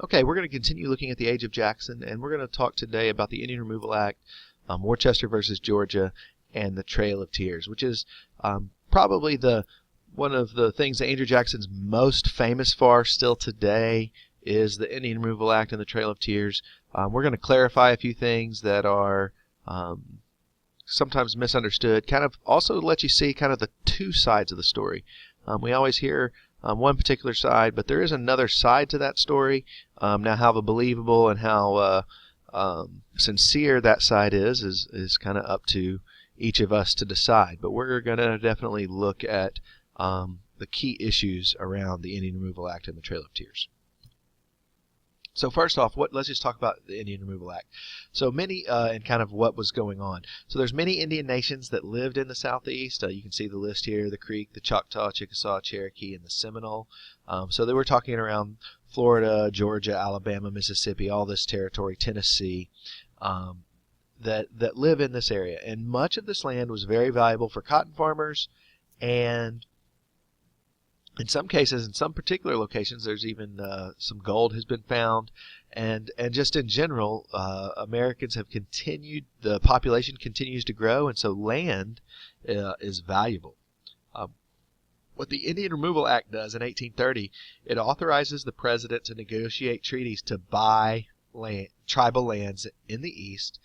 Okay, we're going to continue looking at the Age of Jackson, and we're going to talk today about the Indian Removal Act, Worcester versus Georgia, and the Trail of Tears, which is probably one of the things that Andrew Jackson's most famous for still today is the Indian Removal Act and the Trail of Tears. We're going to clarify a few things that are sometimes misunderstood, kind of also let you see kind of the two sides of the story. We always hear one particular side, but there is another side to that story. Now, how believable and how sincere that side is kind of up to each of us to decide. But we're going to definitely look at the key issues around the Indian Removal Act and the Trail of Tears. So first off, let's just talk about the Indian Removal Act. So many, and kind of what was going on. So there's many Indian nations that lived in the Southeast. You can see the list here: the Creek, the Choctaw, Chickasaw, Cherokee, and the Seminole. So they were talking around Florida, Georgia, Alabama, Mississippi, all this territory, Tennessee, that live in this area. And much of this land was very valuable for cotton farmers, and in some cases, in some particular locations, there's even some gold has been found, and just in general, Americans have continued. The population continues to grow, and so land is valuable. What the Indian Removal Act does in 1830, it authorizes the president to negotiate treaties to buy tribal lands in the east,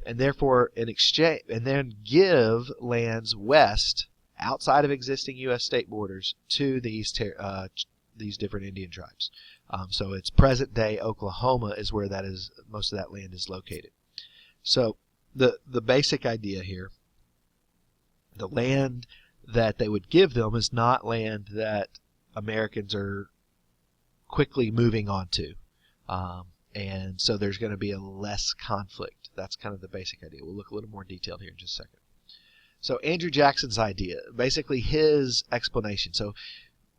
and therefore in exchange, and then give lands west, outside of existing U.S. state borders, to these different Indian tribes. So it's present-day Oklahoma is where that is. Most of that land is located. So the basic idea here, the land that they would give them is not land that Americans are quickly moving on to. And so there's going to be a less conflict. That's kind of the basic idea. We'll look a little more detailed here in just a second. So Andrew Jackson's idea, basically his explanation. So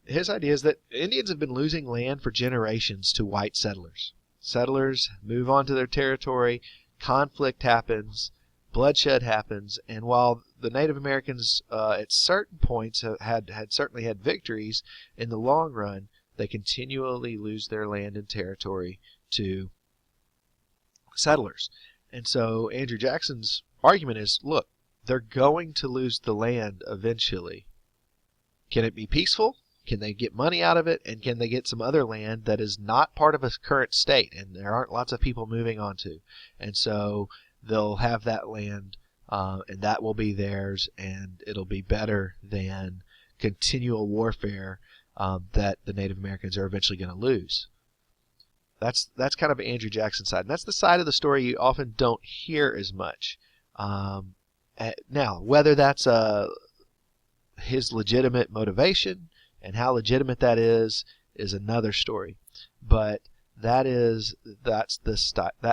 his idea is that Indians have been losing land for generations to white settlers. Settlers move on to their territory, conflict happens, bloodshed happens, and while the Native Americans at certain points had certainly had victories, in the long run they continually lose their land and territory to settlers. And so Andrew Jackson's argument is, look, they're going to lose the land eventually. Can it be peaceful? Can they get money out of it? And can they get some other land that is not part of a current state and there aren't lots of people moving on to? And so they'll have that land, and that will be theirs, and it'll be better than continual warfare that the Native Americans are eventually going to lose. That's kind of Andrew Jackson's side. And that's the side of the story you often don't hear as much. Now, whether that's his legitimate motivation and how legitimate that is another story. But that's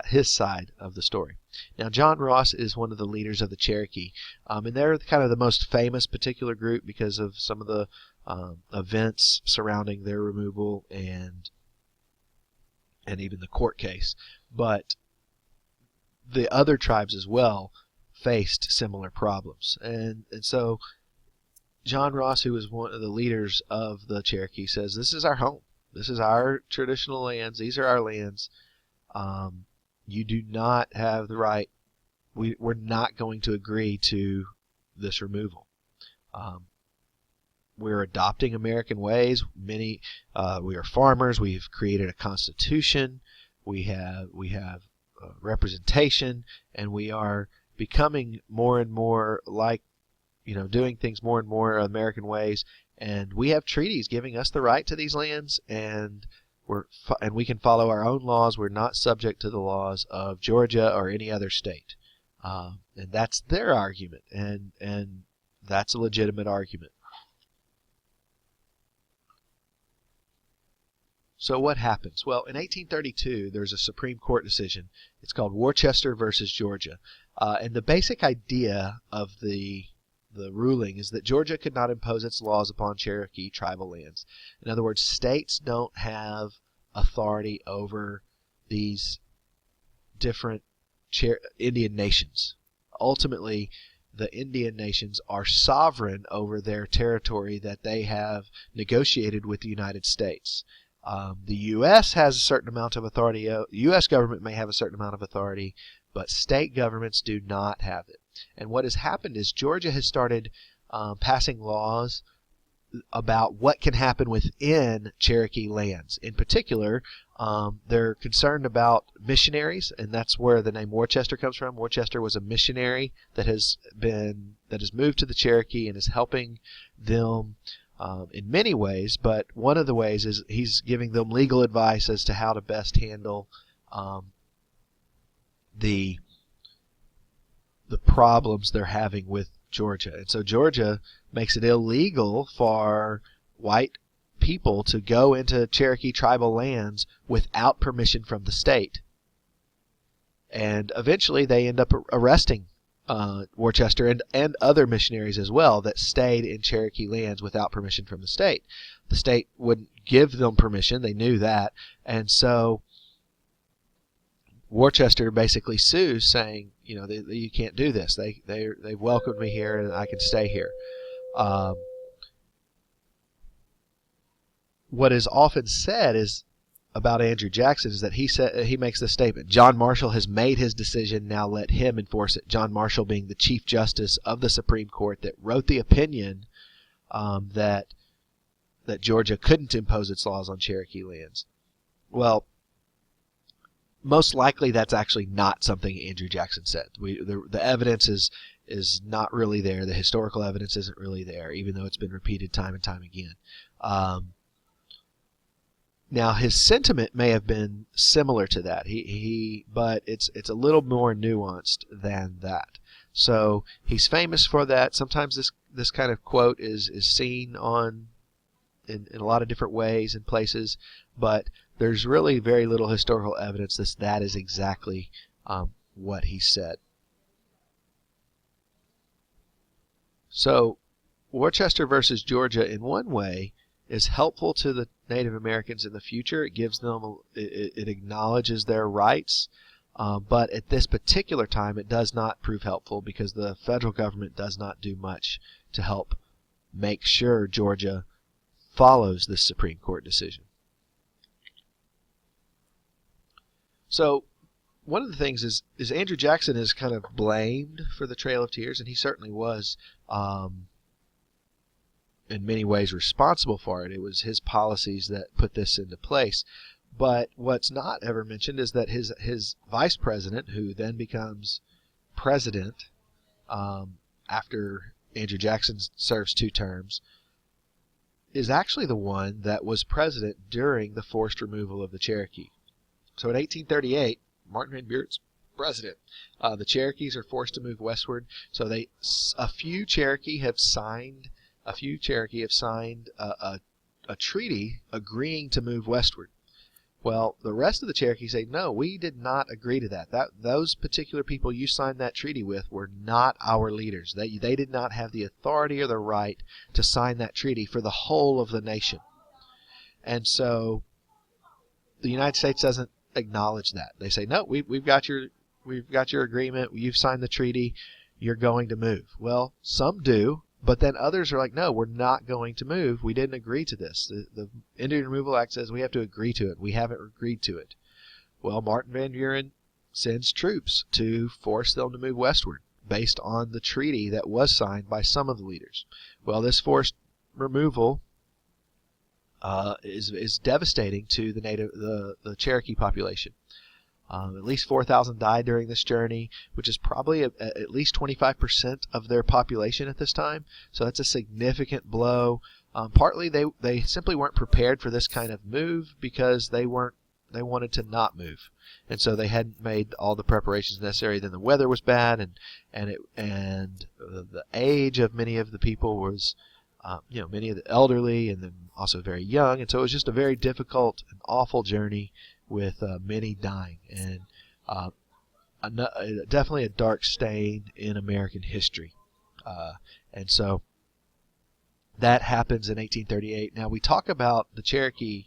his side of the story. Now, John Ross is one of the leaders of the Cherokee, and they're kind of the most famous particular group because of some of the events surrounding their removal and even the court case. But the other tribes as well faced similar problems. And so John Ross, who is one of the leaders of the Cherokee, says, this is our home. This is our traditional lands. These are our lands. You do not have the right. We're not going to agree to this removal. We're adopting American ways. We are farmers. We've created a constitution. We have representation, and we are becoming more and more like, doing things more and more American ways, and we have treaties giving us the right to these lands, and we can follow our own laws. We're not subject to the laws of Georgia or any other state, and that's their argument, and that's a legitimate argument. So what happens? Well, in 1832, there's a Supreme Court decision. It's called Worchester versus Georgia. And the basic idea of the ruling is that Georgia could not impose its laws upon Cherokee tribal lands. In other words, states don't have authority over these different Indian nations. Ultimately, the Indian nations are sovereign over their territory that they have negotiated with the United States. The U.S. has a certain amount of authority. The U.S. government may have a certain amount of authority, but state governments do not have it. And what has happened is Georgia has started passing laws about what can happen within Cherokee lands. In particular, they're concerned about missionaries, and that's where the name Worchester comes from. Worchester was a missionary that has moved to the Cherokee and is helping them in many ways. But one of the ways is he's giving them legal advice as to how to best handle the problems they're having with Georgia. And so Georgia makes it illegal for white people to go into Cherokee tribal lands without permission from the state. And eventually they end up arresting Worcester and other missionaries as well that stayed in Cherokee lands without permission from the state. The state wouldn't give them permission. They knew that. And so Worcester basically sues, saying, you can't do this. They've welcomed me here, and I can stay here. What is often said is about Andrew Jackson is that he makes this statement: John Marshall has made his decision. Now let him enforce it. John Marshall being the Chief Justice of the Supreme Court that wrote the opinion that Georgia couldn't impose its laws on Cherokee lands. Well, most likely that's actually not something Andrew Jackson said. The evidence is not really there. The historical evidence isn't really there, even though it's been repeated time and time again. Now his sentiment may have been similar to that. But it's a little more nuanced than that. So he's famous for that. Sometimes this kind of quote is seen in a lot of different ways and places, but there's really very little historical evidence that is exactly what he said. So Worcester versus Georgia, in one way, is helpful to the Native Americans in the future. It gives them, it acknowledges their rights, but at this particular time it does not prove helpful because the federal government does not do much to help make sure Georgia follows this Supreme Court decision. So one of the things is Andrew Jackson is kind of blamed for the Trail of Tears, and he certainly was in many ways responsible for it. It was his policies that put this into place. But what's not ever mentioned is that his vice president, who then becomes president after Andrew Jackson serves 2 terms, is actually the one that was president during the forced removal of the Cherokee. So in 1838, Martin Van Buren's president. The Cherokees are forced to move westward. So a few Cherokee have signed a treaty agreeing to move westward. Well, the rest of the Cherokee say, no, we did not agree to that. Those particular people you signed that treaty with were not our leaders. They did not have the authority or the right to sign that treaty for the whole of the nation. And so the United States doesn't acknowledge that. They say, no, we've got your agreement. You've signed the treaty. You're going to move. Well, some do, but then others are like, no, we're not going to move. We didn't agree to this. The Indian Removal Act says we have to agree to it. We haven't agreed to it. Well, Martin Van Buren sends troops to force them to move westward based on the treaty that was signed by some of the leaders. Well, this forced removal is devastating to the Cherokee population. At least 4,000 died during this journey, which is probably at least 25% of their population at this time. So that's a significant blow. Partly they simply weren't prepared for this kind of move because they wanted to not move, and so they hadn't made all the preparations necessary. Then the weather was bad, and the age of many of the people was many of the elderly, and then also very young, and so it was just a very difficult and awful journey with many dying, and definitely a dark stain in American history. And so that happens in 1838. Now we talk about the Cherokee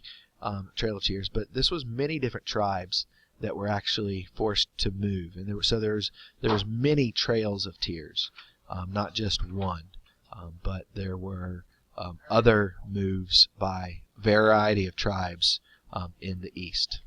Trail of Tears, but this was many different tribes that were actually forced to move, and there was many trails of tears, not just one. But there were other moves by a variety of tribes in the east.